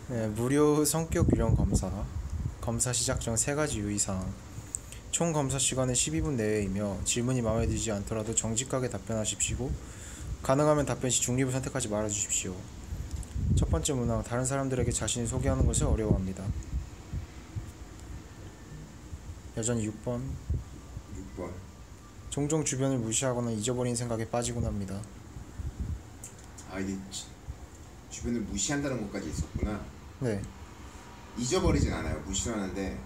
네, 무료 성격 유형 검사. 검사 시작 전 3가지 유의사항. 총 검사 시간은 12분 내외이며 질문이 마음에 들지 않더라도 정직하게 답변하십시오. 가능하면 답변 시 중립을 선택하지 말아주십시오. 첫 번째 문항, 다른 사람들에게 자신을 소개하는 것을 어려워합니다. 여전히 6번. 6번. 종종 주변을 무시하거나 잊어버린 생각에 빠지곤 합니다. 아, 이게 주변을 무시한다는 것까지 있었구나. 네. 잊어버리진 않아요. 무시는 하는데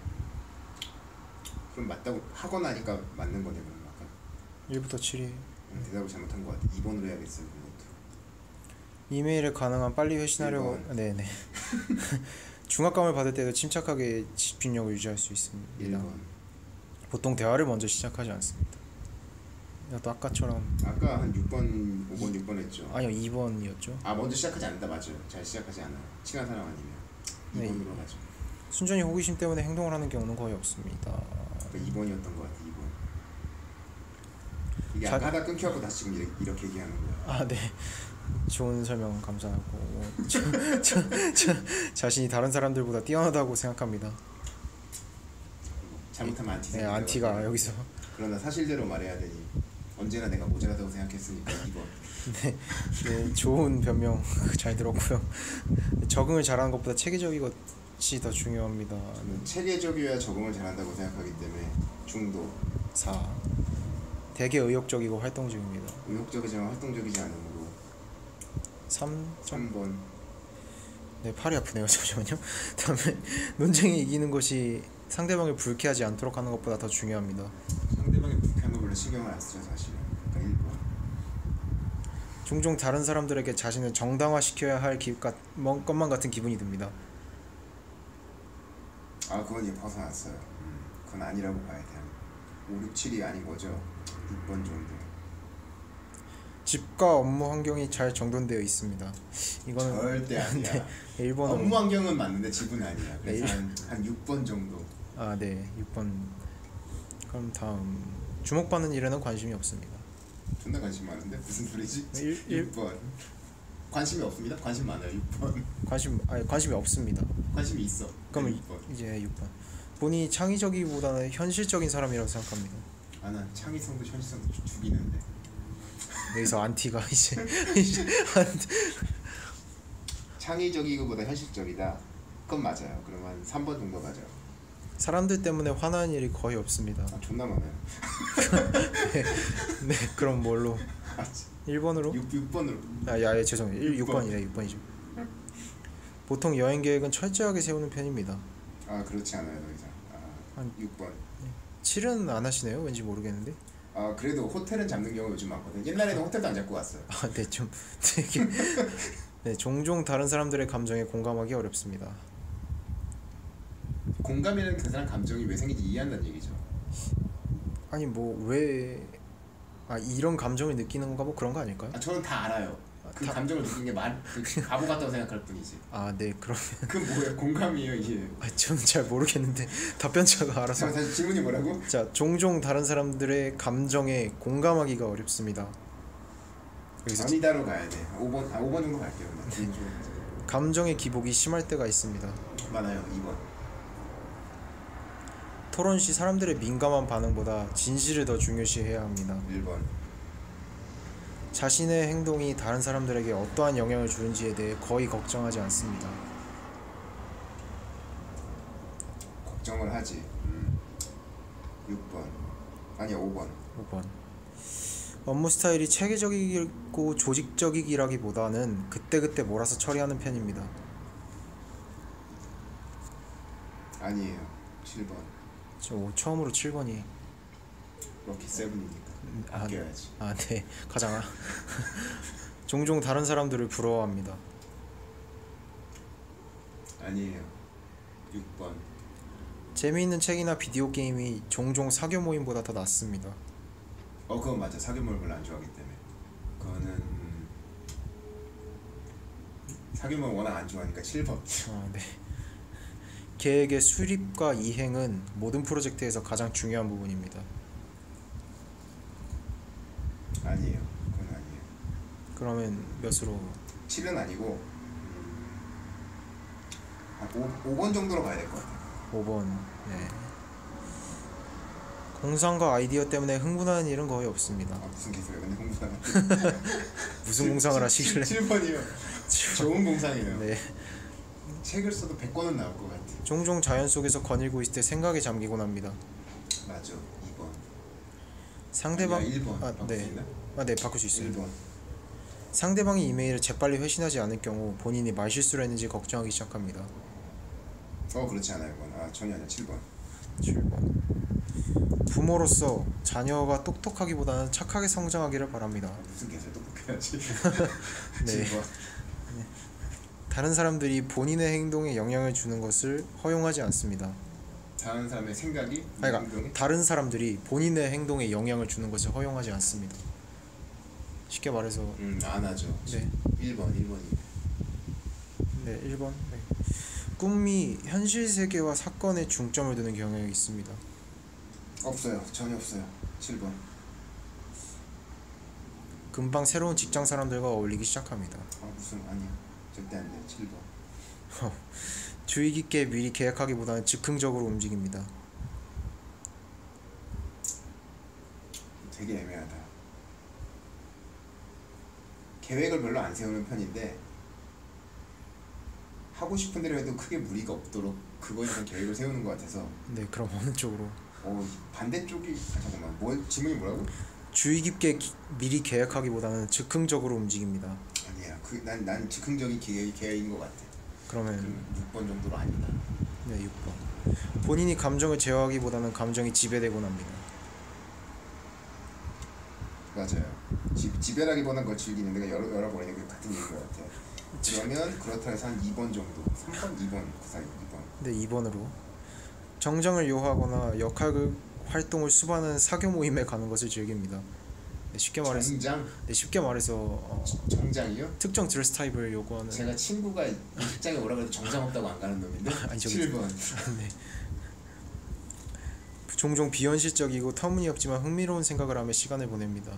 그럼 맞다고 하고 나니까 맞는 거네. 그럼 아까 1부터 7이. 대답을 잘못한 것 같아. 2번으로 해야겠어요. 이것도. 이메일에 가능한 빨리 회신하려고. 1번. 네네. 중압감을 받을 때도 침착하게 집중력을 유지할 수 있습니다. 1번. 보통 대화를 먼저 시작하지 않습니다. 또 아까처럼. 아까 한 6번, 5번, 6번 했죠. 아니요, 2번이었죠. 아, 먼저 시작하지 않는다. 맞아요. 잘 시작하지 않아요. 친한 사람 아니면. 네. 2번으로 가죠. 순전히 호기심 때문에 행동을 하는 경우는 거의 없습니다. 2번이었던 것 같아. 2번. 이게 아까 하다 끊겨갖고 다시 지금 이렇게 얘기하는 거야. 아, 네. 좋은 설명 감사하고. 자신이 다른 사람들보다 뛰어나다고 생각합니다. 잘못하면 안티. 네, 안티가 여기서. 그러나 사실대로 말해야 되니 언제나 내가 모자라다고 생각했으니까 2번. 네, 네, 좋은 변명 잘 들었고요. 적응을 잘하는 것보다 체계적인 것이 더 중요합니다. 체계적이어야 적응을 잘한다고 생각하기 때문에 중도. 4. 되게 의욕적이고 활동적입니다. 의욕적이지만 활동적이지 않으므로 3번. 네, 팔이 아프네요. 잠시만요. 다음에 논쟁에 이기는 것이 상대방을 불쾌하지 않도록 하는 것보다 더 중요합니다. 상대방이 불쾌한 거 별로 신경을 안 쓰죠 사실은. 그러니까 1번. 종종 다른 사람들에게 자신을 정당화시켜야 할 것만 같은 기분이 듭니다. 아, 그건 이제 벗어났어요. 그건 아니라고 봐야 돼요. 5, 6, 7이 아닌 거죠. 6번 정도. 집과 업무 환경이 잘 정돈되어 있습니다. 이거는 절대 아니야. 네, 1번으로. 업무 환경은 맞는데 집은 아니야. 그래서 네, 한 6번 정도. 아, 네, 6번. 그럼 다음, 주목받는 일에는 관심이 없습니다. 존나 관심 많은데 무슨 소리지? 1. 6번. 관심이 없습니다. 관심 많아요. 6번. 관심이 없습니다. 관심이 있어. 그럼 6번. 이제 6번. 본인이 창의적이보다는 현실적인 사람이라고 생각합니다. 아, 난 창의성도 현실성도 죽이는데. 여기서 안티가 이제 창의적이고보다 현실적이다. 그건 맞아요. 그러면 3번 정도 맞아요. 사람들 때문에 화나는 일이 거의 없습니다. 아, 존나 많아요. 네, 그럼 뭘로? 1번으로? 6번으로. 아, 예, 죄송해요. 6번이네, 6번이죠. 보통 여행 계획은 철저하게 세우는 편입니다. 아, 그렇지 않아요. 더 이상. 아, 6번. 7은 안 하시네요. 왠지 모르겠는데. 아, 그래도 호텔은 잡는 경우 요즘 많거든. 옛날에는 호텔도 안 잡고 왔어요. 아, 네, 좀 되게. 네, 종종 다른 사람들의 감정에 공감하기 어렵습니다. 공감이라는 그 사람 감정이 왜 생긴지 이해한다는 얘기죠. 아니 뭐 왜 이런 감정을 느끼는 건가 뭐 그런 거 아닐까요? 아, 저는 다 알아요. 그 감정을 느끼는 게 그 바보 같다고 생각할 뿐이지. 아, 네, 그러면 그 뭐예요? 공감이에요 이게. 저는 잘 모르겠는데 답변자가 알아서. 다시 질문이 뭐라고? 자, 종종 다른 사람들의 감정에 공감하기가 어렵습니다. 여기서 아니다로 가야 돼. 5번 정도 갈게요. 감정의 기복이 심할 때가 있습니다. 많아요. 2번. 토론 시 사람들의 민감한 반응보다 진실을 더 중요시해야 합니다. 1번. 자신의 행동이 다른 사람들에게 어떠한 영향을 주는지에 대해 거의 걱정하지 않습니다. 걱정을 하지. 6번. 아니야, 5번. 5번. 업무 스타일이 체계적이고 조직적이기라기보다는 그때그때 몰아서 처리하는 편입니다. 아니에요. 7번. 저 처음으로 7번이. 럭키 7이니까. 아껴야지. 아, 네. 가장. 종종 다른 사람들을 부러워합니다. 아니에요. 6번. 재미있는 책이나 비디오 게임이 종종 사교 모임보다 더 낫습니다. 그건 맞아. 사교몰 별로 안 좋아하기 때문에. 그거는 사교몰 워낙 안 좋아하니까 7번. 아, 네. 계획의 수립과 이행은 모든 프로젝트에서 가장 중요한 부분입니다. 아니에요. 그건 아니에요. 그러면 몇으로? 7은 아니고 5번 정도로 가야 될 것 같아요. 5번. 네. 공상과 아이디어 때문에 흥분하는 일은 거의 없습니다. 아, 무슨 개소리야. 근데 공상. 무슨 공상을 하시길래? 7번이요. 좋은 공상이에요. 네. 책을 써도 100권은 나올 것 같아. 종종 자연 속에서 거닐고 있을 때 생각에 잠기곤 합니다. 맞아. 2번. 상대방 아니야, 1번. 아, 바꿀 수 네. 있나? 아, 네, 바꿀 수 있어요. 1번. 상대방이 이메일을 재빨리 회신하지 않을 경우 본인이 말실수를 했는지 걱정하기 시작합니다. 그렇지 않아요. 1번. 아, 전혀 아니야. 7번. 7번. 부모로서 자녀가 똑똑하기보다는 착하게 성장하기를 바랍니다. 무슨 개소리 똑똑해야지. 네. 7번. 다른 사람들이 본인의 행동에 영향을 주는 것을 허용하지 않습니다. 다른 사람의 생각이 그러니까 행동에 다른 사람들이 본인의 행동에 영향을 주는 것을 허용하지 않습니다. 쉽게 말해서 안 하죠. 네. 1번이. 네, 1번. 네. 꿈이 현실 세계와 사건에 중점을 두는 경향이 있습니다. 없어요. 전혀 없어요. 7번. 금방 새로운 직장 사람들과 어울리기 시작합니다. 무슨 아니야. 절대 안 돼. 7번. 주의 깊게 미리 계획하기보다는 즉흥적으로 움직입니다. 되게 애매하다. 계획을 별로 안 세우는 편인데 하고 싶은 대로 해도 크게 무리가 없도록 그거에 대한 계획을 세우는 것 같아서. 네, 그럼 어느 쪽으로? 반대쪽이 잠깐만. 질문이 뭐라고? 주의 깊게 미리 계획하기보다는 즉흥적으로 움직입니다. 아니야. 난 즉흥적인 계획인 것 같아. 그러면 6번 정도로 아니다. 네, 6번. 본인이 감정을 제어하기보다는 감정이 지배되곤 합니다. 맞아요. 지배라기보다는 그걸 즐기는 데가 열어버리는 게 같은 얘기인 것 같아. 그러면 그렇다 해서 한 2번 정도. 3번, 2번, 2번. 네, 2번으로. 정장을 요하거나 역할 활동을 수반하는 사교 모임에 가는 것을 즐깁니다. 네, 쉽게 말해서 정장? 네, 쉽게 말해서 정장이요? 특정 드레스 타입을 요구하는. 제가 친구가 직장에 오라고 해도 정장 없다고 안 가는 놈인데. 아니, 7번. 네. 종종 비현실적이고 터무니없지만 흥미로운 생각을 하며 시간을 보냅니다.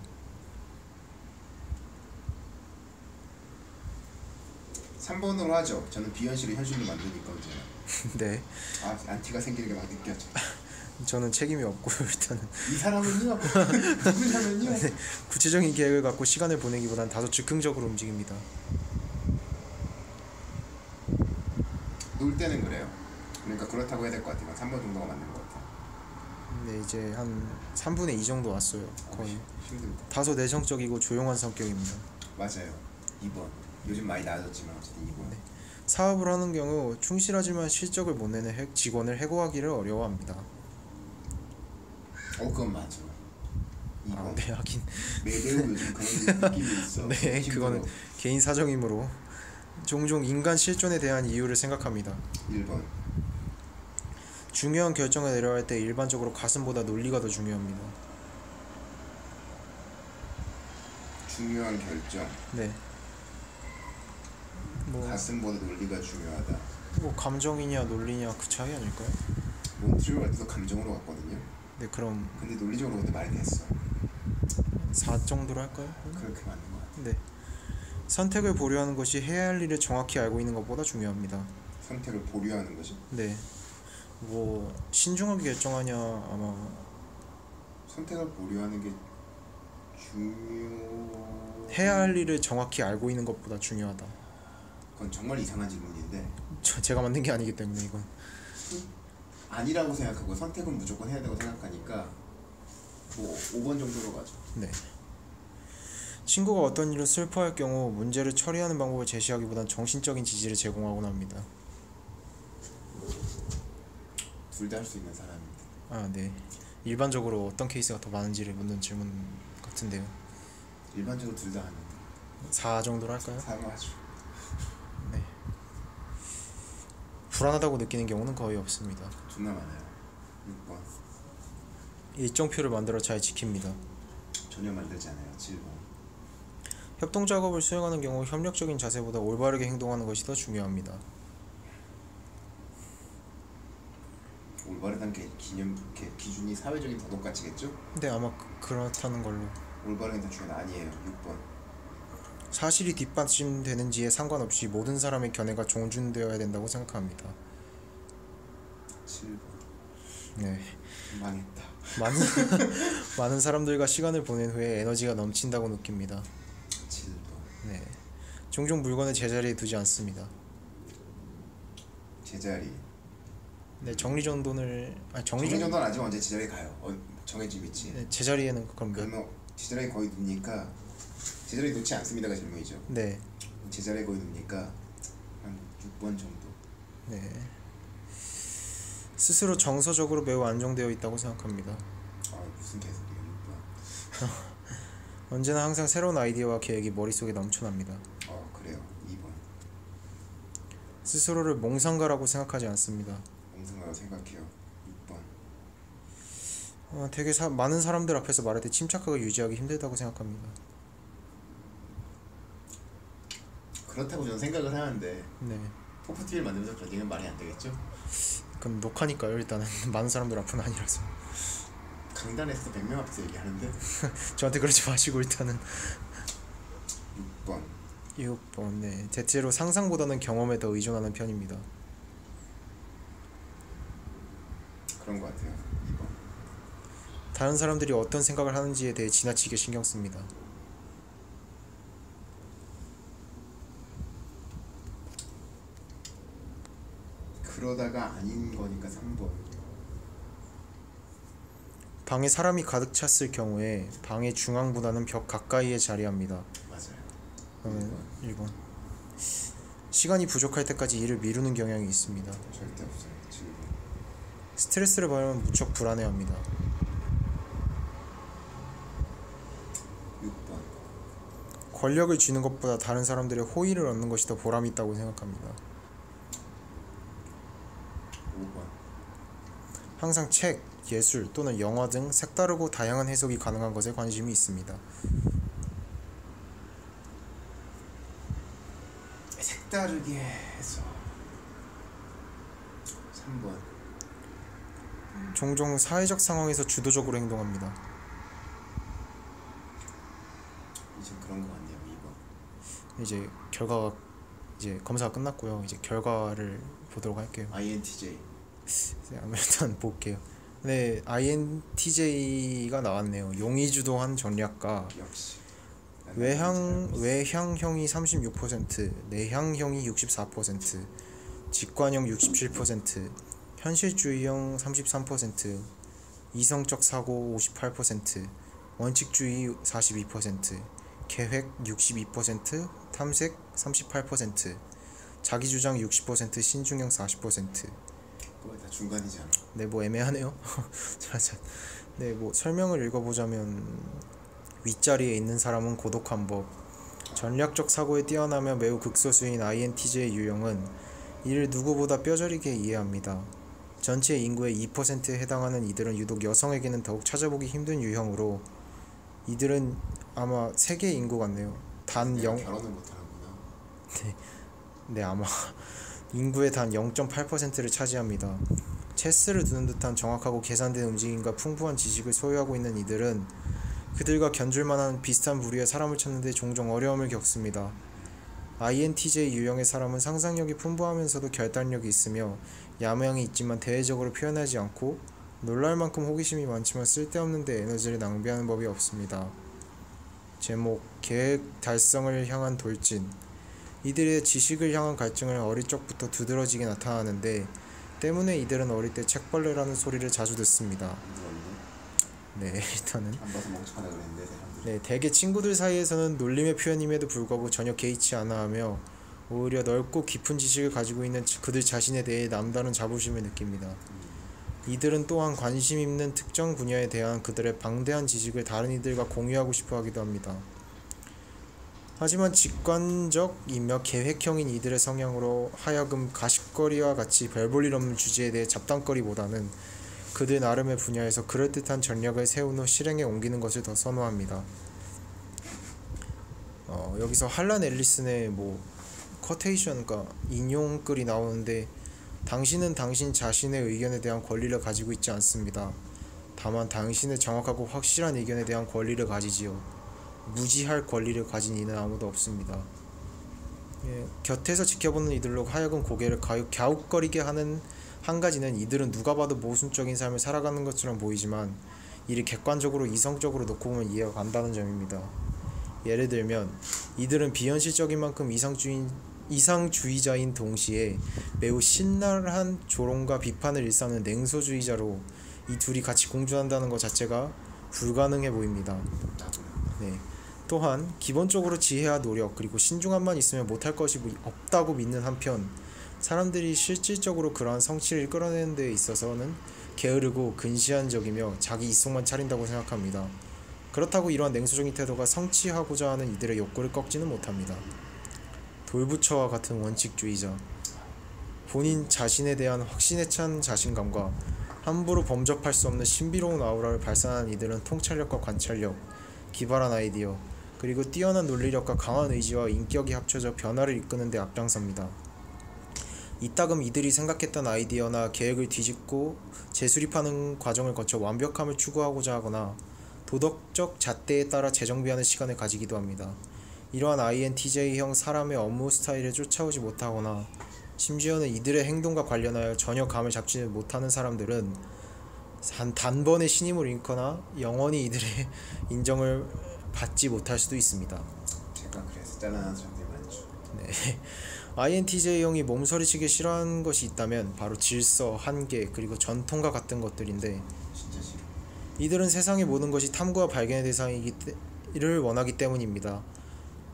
3번으로 하죠. 저는 비현실을 현실로 만드니까 언제나. 네. 안티가 생기는 게 막 느껴져. 저는 책임이 없고 일단은 이 사람은요? 누구냐면요? 네, 구체적인 계획을 갖고 시간을 보내기보다는 다소 즉흥적으로 움직입니다. 놀 때는 그래요. 그러니까 그렇다고 해야 될 것 같아요. 3번 정도가 맞는 것 같아요. 네, 이제 한 3분의 2 정도 왔어요. 거의. 힘들다. 다소 내성적이고 조용한 성격입니다. 맞아요. 2번. 요즘 많이 나아졌지만 어쨌든 2번. 네. 사업을 하는 경우 충실하지만 실적을 못 내는 직원을 해고하기를 어려워합니다. 그건 맞아. 2번. 네, 하긴. 매우 요즘 그런 느낌이 있어. 네, 힘들어. 그거는 개인 사정이므로 종종 인간 실존에 대한 이유를 생각합니다. 1번. 중요한 결정을 내려야 할 때 일반적으로 가슴보다 논리가 더 중요합니다. 중요한 결정. 네. 가슴보다 논리가 중요하다. 감정이냐 논리냐 그 차이 아닐까요? 몬트리올 갈 때도 감정으로 갔거든요. 네, 그럼 근데 논리적으로 근데 말이 됐어. 4 정도로 할까요? 그렇게 맞는 것 같아. 네. 선택을 보류하는 것이 해야 할 일을 정확히 알고 있는 것보다 중요합니다. 선택을 보류하는 것이? 네. 신중하게 결정하냐 아마 선택을 보류하는 게 해야 할 일을 정확히 알고 있는 것보다 중요하다. 그건 정말 이상한 질문인데 제가 만든 게 아니기 때문에 이건 아니라고 생각하고 선택은 무조건 해야 되고 생각하니까 5번 정도로 가죠. 네. 친구가 어떤 일로 슬퍼할 경우 문제를 처리하는 방법을 제시하기보단 정신적인 지지를 제공하곤 합니다. 둘 다 할 수 있는 사람입니다. 네. 일반적으로 어떤 케이스가 더 많은지를 묻는 질문 같은데요. 일반적으로 둘 다 하는데 4 정도로 할까요? 4로 하죠. 네. 불안하다고 느끼는 경우는 거의 없습니다. 존나 많아요. 6번. 일정표를 만들어 잘 지킵니다. 전혀 만들지 않아요. 7번. 협동 작업을 수행하는 경우 협력적인 자세보다 올바르게 행동하는 것이 더 중요합니다. 올바르다는 게 기준이 사회적인 도덕가치겠죠? 근데 아마 그렇다는 걸로. 올바른 게 더 중요한 아니에요. 6번. 사실이 뒷받침되는지에 상관없이 모든 사람의 견해가 존중되어야 된다고 생각합니다. 7번. 네. 망했다. 많은 많은 사람들과 시간을 보낸 후에 에너지가 넘친다고 느낍니다. 7번. 네. 종종 물건을 제자리에 두지 않습니다. 제자리. 네, 정리정돈을 정리정돈 아직 언제 제자리에 가요? 정해진 위치. 네, 제자리에는 그럼 그러면 제자리에 거의 두니까 제자리에 놓지 않습니다가 질문이죠. 네. 제자리에 거의 두니까 한 6번 정도. 네. 스스로 정서적으로 매우 안정되어 있다고 생각합니다. 아 무슨 개소리야 6번. 언제나 항상 새로운 아이디어와 계획이 머릿속에 넘쳐납니다. 그래요 2번. 스스로를 몽상가라고 생각하지 않습니다. 엉성하다고 생각해요 6번. 되게 많은 사람들 앞에서 말할 때 침착하게 유지하기 힘들다고 생각합니다. 그렇다고 저는 생각을 하는데 네. 포프티를 만들면서 그런 얘기는 말이 안 되겠죠? 그럼 녹화니까요. 일단은 많은 사람들 앞은 아니라서. 강단에서 100명 앞에서 얘기하는데. 저한테 그러지 마시고 일단은. 6번. 6번. 네. 대체로 상상보다는 경험에 더 의존하는 편입니다. 그런 것 같아요 2번. 다른 사람들이 어떤 생각을 하는지에 대해 지나치게 신경 씁니다. 그러다가 아닌 거니까 3번. 방에 사람이 가득 찼을 경우에 방의 중앙보다는 벽 가까이에 자리합니다. 맞아요. 1번. 시간이 부족할 때까지 일을 미루는 경향이 있습니다. 절대 없어요 7번. 스트레스를 받으면 무척 불안해합니다. 6번. 권력을 쥐는 것보다 다른 사람들의 호의를 얻는 것이 더 보람 있다고 생각합니다. 5번. 항상 책, 예술 또는 영화 등 색다르고 다양한 해석이 가능한 것에 관심이 있습니다. 색다르게 해서 3번. 종종 사회적 상황에서 주도적으로 행동합니다. 이제 그런 거 같네요 2번. 이제 결과가 이제 검사가 끝났고요. 이제 결과를 보도록 할게요. INTJ. 일단 볼게요. 네, INTJ가 나왔네요. 용의주도한 전략가. 역시. 외향형이 36%, 내향형이 64%, 직관형 67%, 현실주의형 33%, 이성적 사고 58%, 원칙주의 42%, 계획 62%, 탐색 38%, 자기주장 60%, 신중형 40%. 그거 다 중간이잖아. 네, 뭐 애매하네요. 네, 뭐 설명을 읽어보자면 윗자리에 있는 사람은 고독한 법. 전략적 사고에 뛰어나며 매우 극소수인 INTJ 유형은 이를 누구보다 뼈저리게 이해합니다. 전체 인구의 2%에 해당하는 이들은 유독 여성에게는 더욱 찾아보기 힘든 유형으로 이들은 아마 세계 인구 같네요. 단 0. 결혼을 못하는구나. 네, 아마 인구의 단 0.8%를 차지합니다. 체스를 두는 듯한 정확하고 계산된 움직임과 풍부한 지식을 소유하고 있는 이들은 그들과 견줄만한 비슷한 부류의 사람을 찾는데 종종 어려움을 겪습니다. INTJ 유형의 사람은 상상력이 풍부하면서도 결단력이 있으며 야망이 있지만 대외적으로 표현하지 않고 놀랄 만큼 호기심이 많지만 쓸데없는 데 에너지를 낭비하는 법이 없습니다. 제목 계획 달성을 향한 돌진. 이들의 지식을 향한 갈증을 어릴 적부터 두드러지게 나타나는데 때문에 이들은 어릴 때 책벌레라는 소리를 자주 듣습니다. 네, 일단은 안 봐서 멍청하다 그랬는데 사람들이. 네, 대개 친구들 사이에서는 놀림의 표현임에도 불구하고 전혀 개의치 않아 하며 오히려 넓고 깊은 지식을 가지고 있는 그들 자신에 대해 남다른 자부심을 느낍니다. 이들은 또한 관심 있는 특정 분야에 대한 그들의 방대한 지식을 다른 이들과 공유하고 싶어 하기도 합니다. 하지만 직관적이며 계획형인 이들의 성향으로 하여금 가십거리와 같이 별 볼 일 없는 주제에 대해 잡담거리보다는 그들 나름의 분야에서 그럴듯한 전략을 세운 후 실행에 옮기는 것을 더 선호합니다. 여기서 할란 앨리슨의 커테이션, 그러니까 인용글이 나오는데 당신은 당신 자신의 의견에 대한 권리를 가지고 있지 않습니다. 다만 당신의 정확하고 확실한 의견에 대한 권리를 가지지요. 무지할 권리를 가진 이는 아무도 없습니다. 곁에서 지켜보는 이들로 하여금 고개를 갸웃거리게 하는 한 가지는 이들은 누가 봐도 모순적인 삶을 살아가는 것처럼 보이지만 이를 객관적으로 이성적으로 놓고 보면 이해가 간다는 점입니다. 예를 들면 이들은 비현실적인 만큼 이상주의자인 동시에 매우 신랄한 조롱과 비판을 일삼는 냉소주의자로 이 둘이 같이 공존한다는 것 자체가 불가능해 보입니다. 네. 또한 기본적으로 지혜와 노력 그리고 신중함만 있으면 못할 것이 없다고 믿는 한편 사람들이 실질적으로 그러한 성취를 끌어내는 데 있어서는 게으르고 근시안적이며 자기 이성만 차린다고 생각합니다. 그렇다고 이러한 냉소적인 태도가 성취하고자 하는 이들의 욕구를 꺾지는 못합니다. 돌부처와 같은 원칙주의자, 본인 자신에 대한 확신에 찬 자신감과 함부로 범접할 수 없는 신비로운 아우라를 발산하는 이들은 통찰력과 관찰력, 기발한 아이디어, 그리고 뛰어난 논리력과 강한 의지와 인격이 합쳐져 변화를 이끄는 데 앞장섭니다. 이따금 이들이 생각했던 아이디어나 계획을 뒤집고 재수립하는 과정을 거쳐 완벽함을 추구하고자 하거나 도덕적 잣대에 따라 재정비하는 시간을 가지기도 합니다. 이러한 INTJ형 사람의 업무 스타일을 쫓아오지 못하거나 심지어는 이들의 행동과 관련하여 전혀 감을 잡지 못하는 사람들은 단번에 신임을 잃거나 영원히 이들의 인정을 받지 못할 수도 있습니다. 제가 그래서 잘라난 사람들이 많죠. 네. INTJ형이 몸서리치기 싫어하는 것이 있다면 바로 질서, 한계, 그리고 전통과 같은 것들인데 진짜 싫어. 이들은 세상의 모든 것이 탐구와 발견의 대상이기를 원하기 때문입니다.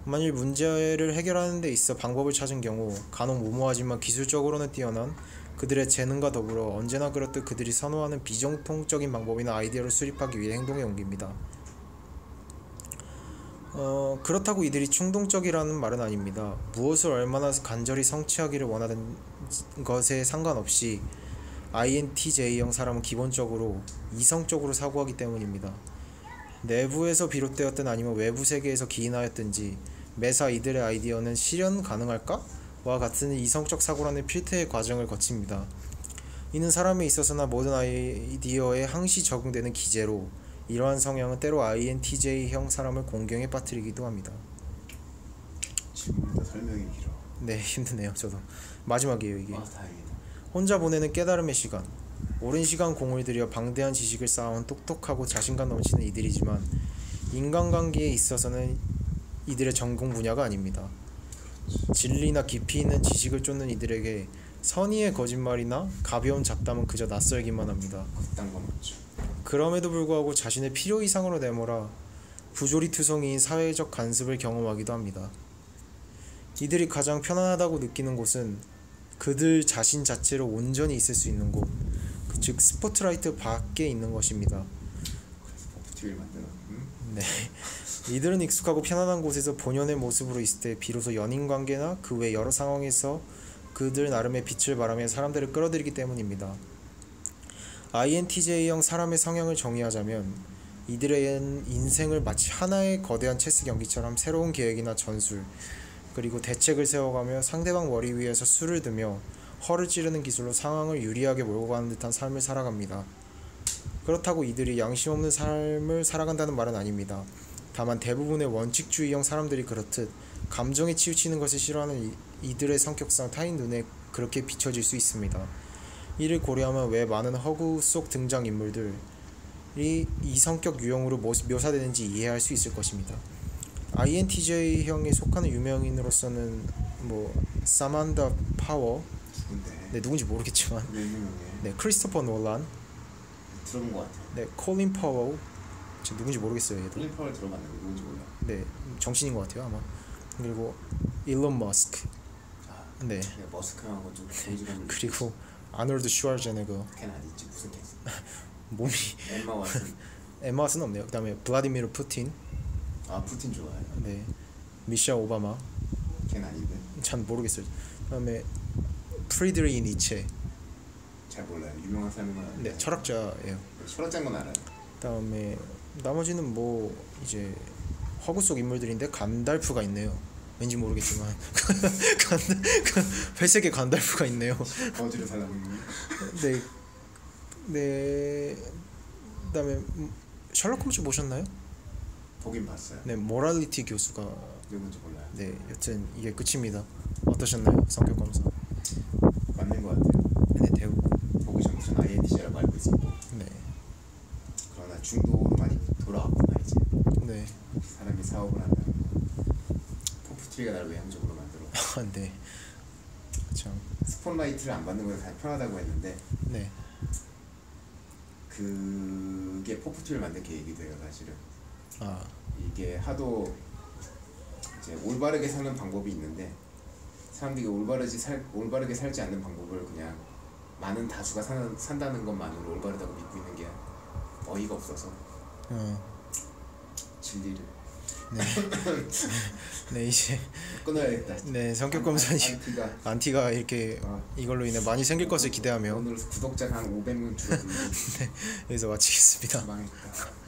만일 문제를 해결하는 데 있어 방법을 찾은 경우 간혹 무모하지만 기술적으로는 뛰어난 그들의 재능과 더불어 언제나 그렇듯 그들이 선호하는 비정통적인 방법이나 아이디어를 수립하기 위해 행동에 옮깁니다. 그렇다고 이들이 충동적이라는 말은 아닙니다. 무엇을 얼마나 간절히 성취하기를 원하는 것에 상관없이 INTJ형 사람은 기본적으로 이성적으로 사고하기 때문입니다. 내부에서 비롯되었든 아니면 외부 세계에서 기인하였든지 매사 이들의 아이디어는 실현 가능할까? 와 같은 이성적 사고라는 필터의 과정을 거칩니다. 이는 사람에 있어서나 모든 아이디어에 항시 적용되는 기제로 이러한 성향은 때로 INTJ형 사람을 공경에 빠뜨리기도 합니다. 지금보다 설명이 길어. 네, 힘드네요. 저도 마지막이에요 이게. 다행이다. 혼자 보내는 깨달음의 시간. 오랜 시간 공을 들여 방대한 지식을 쌓아온 똑똑하고 자신감 넘치는 이들이지만 인간관계에 있어서는 이들의 전공 분야가 아닙니다. 진리나 깊이 있는 지식을 쫓는 이들에게 선의의 거짓말이나 가벼운 잡담은 그저 낯설기만 합니다. 그딴 거 맞죠. 그럼에도 불구하고 자신의 필요 이상으로 내몰아 부조리투성이인 사회적 간섭을 경험하기도 합니다. 이들이 가장 편안하다고 느끼는 곳은 그들 자신 자체로 온전히 있을 수 있는 곳, 즉 스포트라이트 밖에 있는 것입니다. TV를 만드나? 네. 이들은 익숙하고 편안한 곳에서 본연의 모습으로 있을 때 비로소 연인관계나 그 외 여러 상황에서 그들 나름의 빛을 발하며 사람들을 끌어들이기 때문입니다. INTJ형 사람의 성향을 정의하자면 이들의 인생을 마치 하나의 거대한 체스 경기처럼 새로운 계획이나 전술 그리고 대책을 세워가며 상대방 머리 위에서 수를 두며 허를 찌르는 기술로 상황을 유리하게 몰고 가는 듯한 삶을 살아갑니다. 그렇다고 이들이 양심 없는 삶을 살아간다는 말은 아닙니다. 다만 대부분의 원칙주의형 사람들이 그렇듯 감정에 치우치는 것을 싫어하는 이들의 성격상 타인 눈에 그렇게 비춰질 수 있습니다. 이를 고려하면 왜 많은 허구 속 등장인물들이 이 성격 유형으로 묘사되는지 이해할 수 있을 것입니다. INTJ형에 속하는 유명인으로서는 사만다 파워, 누군데? 네, 누군지 모르겠지만, 왜 유명해? 네, 크리스토퍼 놀란, 들어본 것 같아. 네, 콜린 파워, 저 누군지 모르겠어요, 얘도. 콜린 파워를 들어봤는데 누군지 몰라. 네, 정신인 것 같아요 아마. 그리고 일론 머스크, 네, 머스크하고 좀 동질감을. 그리고 아놀드 슈왈제네거. 걔는 아니지 무슨 걔지? 몸이 엠마 왓슨. 엠마 왓슨 없네요. 그다음에 블라디미르 푸틴, 푸틴 좋아해. 네, 미셸 오바마. 걔는 아닌데. 잘 모르겠어요. 그다음에 프리드리히 니체. 잘 몰라요. 유명한 사람인 건 아닌데. 네, 철학자예요. 철학자인 건 알아요. 그다음에 나머지는 이제 허구 속 인물들인데 간달프가 있네요. 왠지 모르겠지만 회색의 간달프가 있네요. 거지로 살라고 있는. 네, 네. 그다음에 셜록 홈즈 보셨나요? 보긴 봤어요. 네, 모랄리티 교수가. 누군지 몰라요. 네, 여튼 이게 끝입니다. 어떠셨나요? 성격 검사. 맞는 것 같아요. 네, 대우. 포프트리가 나를 외향적으로 만들어. 네. 참. 스폰라이트를 안 받는 건 다 편하다고 했는데 네. 그게 포프트리를 만든 계획이 돼요 사실은. 아. 이게 하도 이제 올바르게 사는 방법이 있는데 사람들이 올바르게 살지 않는 방법을 그냥 많은 다수가 산다는 것만으로 올바르다고 믿고 있는 게 어이가 없어서 진리를 네. 네, 이제 끊어야겠다. 네, 성격 검사님 안티가 이렇게 이걸로 인해 많이 생길 것을 기대하며 오늘 구독자가 한 500명 줄어들고 네, 여기서 마치겠습니다. 망했다.